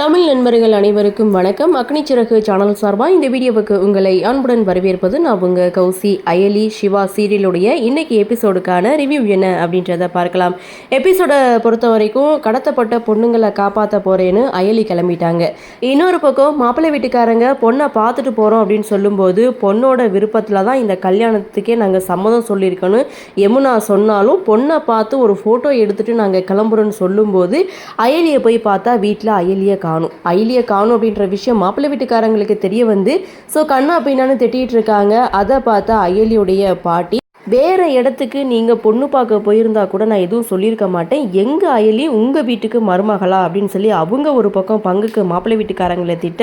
தமிழ் நண்பர்கள் அனைவருக்கும் வணக்கம். அக்னிச்சிறகு சேனல் சார்பாக இந்த வீடியோவுக்கு உங்களை அன்புடன் வரவேற்பது நான் உங்கள் கௌசி. அயலி சிவா சீரியலுடைய இன்னைக்கு எபிசோடுக்கான ரிவ்யூ என்ன அப்படின்றத பார்க்கலாம். எபிசோடை பொறுத்த வரைக்கும் கடத்தப்பட்ட பொண்ணுங்களை காப்பாற்ற போறேன்னு அயலி கிளம்பிட்டாங்க. இன்னொரு பக்கம் மாப்பிள்ளை வீட்டுக்காரங்க பொண்ணை பார்த்துட்டு போகிறோம் அப்படின்னு சொல்லும்போது பொண்ணோட விருப்பத்தில் தான் இந்த கல்யாணத்துக்கே நாங்கள் சம்மதம் சொல்லியிருக்கணும் யமுனா சொன்னாலும் பொண்ணை பார்த்து ஒரு ஃபோட்டோ எடுத்துகிட்டு நாங்கள் கிளம்புறோன்னு சொல்லும்போது அயலியை போய் பார்த்தா வீட்டில் அயலியை காணும் அப்படின்ற விஷயம் மாப்பிள்ளை வீட்டுக்காரங்களுக்கு தெரிய வந்து ஸோ கண்ணா பின்னான்னு திட்டிகிட்டு இருக்காங்க. அதை பார்த்தா அயலியுடைய பாட்டி, வேற இடத்துக்கு நீங்கள் பொண்ணு பார்க்க போயிருந்தா கூட நான் எதுவும் சொல்லியிருக்க மாட்டேன், எங்கள் அயலி உங்கள் வீட்டுக்கு மருமகளா அப்படின்னு சொல்லி அவங்க ஒரு பக்கம் பங்குக்கு மாப்பிள்ளை வீட்டுக்காரங்களை திட்ட,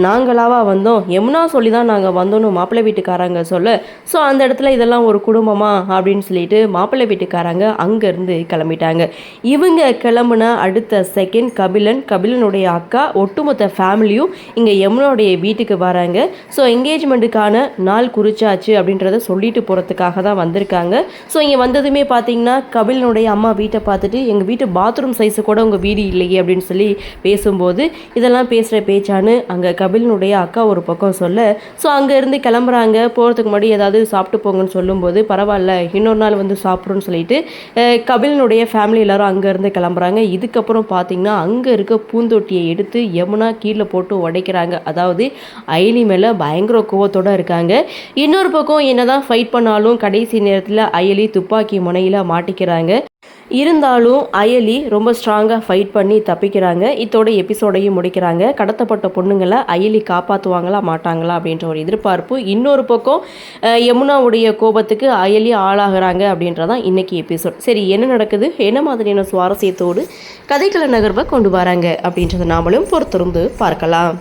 நாங்களாவா வந்தோம், யமுனா சொல்லி தான் நாங்கள் வந்தோன்னு மாப்பிள்ளை வீட்டுக்காரங்க சொல்ல, ஸோ அந்த இடத்துல இதெல்லாம் ஒரு குடும்பமா அப்படின்னு சொல்லிட்டு மாப்பிள்ளை வீட்டுக்காரங்க அங்கேருந்து கிளம்பிட்டாங்க. இவங்க கிளம்புன அடுத்த செகண்ட் கபிலனுடைய அக்கா ஒட்டுமொத்த ஃபேமிலியும் இங்கே யமுனாவுடைய வீட்டுக்கு வராங்க. ஸோ என்கேஜ்மெண்ட்டுக்கான நாள் குறிச்சாச்சு அப்படின்றத சொல்லிட்டு போகிறதுக்காக தான் வந்திருக்காங்க. ஸோ இங்கே வந்ததுமே பார்த்தீங்கன்னா கபிலனுடைய அம்மா வீட்டை பார்த்துட்டு எங்கள் வீட்டு பாத்ரூம் சைஸு கூட உங்கள் வீடு இல்லையே அப்படின்னு சொல்லி பேசும்போது இதெல்லாம் பேசுகிற பேச்சான்னு அங்கே கபிலனுடைய அக்கா ஒரு பக்கம் சொல்ல, ஸோ அங்கேருந்து கிளம்புறாங்க. போகிறதுக்கு முன்னாடி ஏதாவது சாப்பிட்டு போங்கன்னு சொல்லும்போது பரவாயில்ல இன்னொரு நாள் வந்து சாப்பிட்றோன்னு சொல்லிட்டு கபிலனுடைய ஃபேமிலி எல்லாரும் அங்கேருந்து கிளம்புறாங்க. இதுக்கப்புறம் பார்த்தீங்கன்னா அங்கே இருக்க பூந்தொட்டியை எடுத்து யமுனா கீழே போட்டு உடைக்கிறாங்க. அதாவது அயலி மேலே பயங்கர கோவத்தோடு இருக்காங்க. இன்னொரு பக்கம் என்னதான் ஃபைட் பண்ணாலும் கடைசி நேரத்தில் அயலி துப்பாக்கி முனையில் மாட்டிக்கிறாங்க. இருந்தாலும் அயலி ரொம்ப ஸ்ட்ராங்காக ஃபைட் பண்ணி தப்பிக்கிறாங்க. இதோட எபிசோடையும் முடிக்கிறாங்க. கடத்தப்பட்ட பொண்ணுங்களை அயலி காப்பாற்றுவாங்களா மாட்டாங்களா அப்படின்ற ஒரு எதிர்பார்ப்பு. இன்னொரு பக்கம் யமுனாவுடைய கோபத்துக்கு அயலி ஆளாகிறாங்க அப்படின்றதான் இன்னைக்கு எபிசோட். சரி, என்ன நடக்குது, என்ன மாதிரியான சுவாரஸ்யத்தோடு கதைக்கள நகர்வை கொண்டு வராங்க அப்படின்றத நாமளும் பொறுத்திருந்து பார்க்கலாம்.